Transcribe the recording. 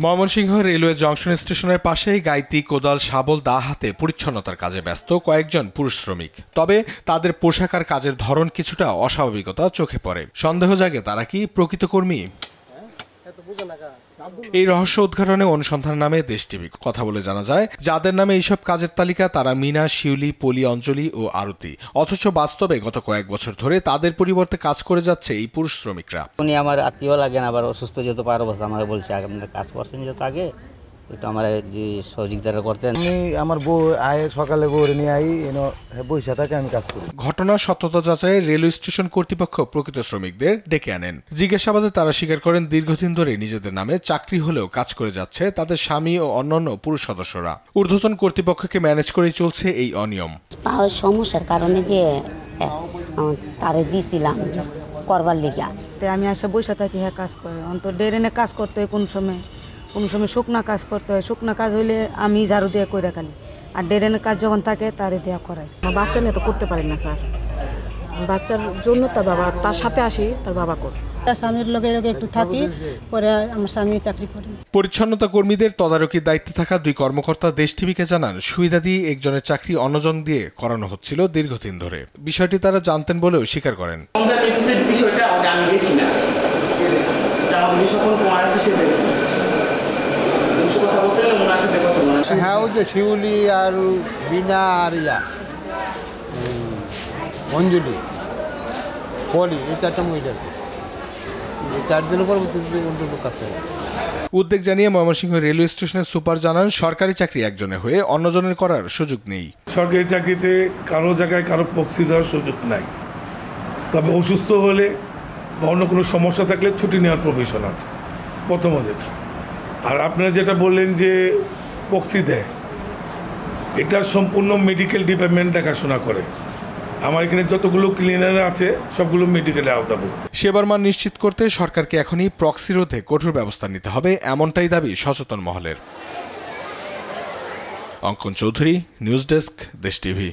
Mymensingh railway junction স্টেশনের পাশেই গাইতি, কোদাল, শাবল, দা হাতে পরিচ্ছন্নতার কাজে ব্যস্ত কয়েকজন পুরুষ শ্রমিক। তবে তাদের পোশাক আর কাজের ধরন কিছুটা অস্বাভাবিকতা চোখে পড়ে। সন্দেহ জাগে তারা কি প্রকৃত কর্মী? এই রহস্য উদ্ঘাটনে অনুসন্ধান নামে দেশ টিভি কথা বলে জানা যায়, যাদের নামে এইসব কাজের তালিকা তারা মিনা, শিউলি, পলি, অঞ্জলি ও আরতি। অথচ বাস্তবে গত কয়েক বছর ধরে তাদের পরিবর্তে কাজ করে যাচ্ছে এই পুরুষ শ্রমিকরা। উনি আমার আত্মীয় লাগেন, আবার অসুস্থ যেহেতু পার অবস্থা আমাকে বলছে আপনার কাজ করছেন যেহেতু আগে একটু আমার যে সহযোগিতা করতেন। আমি আমার বউ আয় সকালে বউ নিয়ে আই বৈশা থাকে, আমি কাজ করি। ঘটনার সত্যতা যাচাইয়ে রেলওয়ে স্টেশন কর্তৃপক্ষ প্রকৃত শ্রমিকদের ডেকে আনেন। জিজ্ঞাসাবাদে তারা স্বীকার করেন দীর্ঘদিন ধরে নিজেদের নামে চাকরি হলেও কাজ করে যাচ্ছে তাদের স্বামী ও অন্যান্য পুরুষ সদস্যরা। ঊর্ধ্বতন কর্তৃপক্ষকে ম্যানেজ করেই চলছে এই অনিয়ম। পাওয়ার সমস্যার কারণে যে তারে দিয়েছিলাম করবার লিগা, আমি আসে বৈশা থাকি, হ্যাঁ কাজ করে অন্তত ডেরেনে কাজ করতে হয়, কোন সময় শুকনা কাজ করতে হয়। শুকনা কাজ হইলে আমি ঝাড়ু দিয়ে কইরা খালি, আর ডেরেনের কাজ যখন থাকে তারে দেওয়া করাই। আমার বাচ্চা নিয়ে তো করতে পারি না স্যার, বাচ্চার জন্য তার বাবা, তার সাথে আসি, তার বাবা করে। স্বামীর লোকে একটু থাকি, পরে আমার স্বামী চাকরি করে। পরিচ্ছন্নতা কর্মীদের তদারকির দায়িত্বে থাকা দুই কর্মকর্তা দেশ টিভিকে জানান, সুবিধা দিয়ে একজনের চাকরি অন্যজন দিয়ে করানো হচ্ছিল দীর্ঘদিন ধরে। বিষয়টি তারা জানতেন বলেও স্বীকার করেন। হ্যাঁ, ওই যে শিউলি আর বিনা আর অঞ্জলি, পলি, এই চারটা মহিলা, এই 4 দিনের পর কাজ করে। উদ্বেগ জানিয়ে ময়মনসিংহ রেলওয়ে স্টেশনের সুপার জানান, সরকারি চাকরি একজনের হয়ে অন্যজনের করার সুযোগ নেই। সরকারি চাকরিতে কারো জায়গায় কারো প্রক্সি দেওয়ার সুযোগ নাই। তবে অসুস্থ হলে বা অন্য কোনো সমস্যা থাকলে ছুটি নেওয়ার প্রভিশন আছে প্রথমত। আর আপনারা যেটা বললেন যে প্রক্সি দেয়, এটা সম্পূর্ণ মেডিকেল ডিপার্টমেন্ট দেখাশোনা করে। আমার এখানে যতগুলো ক্লিনার আছে সবগুলো মেডিকেলে আওতাভুক্ত। সেবার মান নিশ্চিত করতে সরকারকে এখনই প্রক্সি রোধে কঠোর ব্যবস্থা নিতে হবে, এমনটাই দাবি সচেতন মহলের। অঙ্কন চৌধুরী, নিউজ ডেস্ক, দেশ টিভি।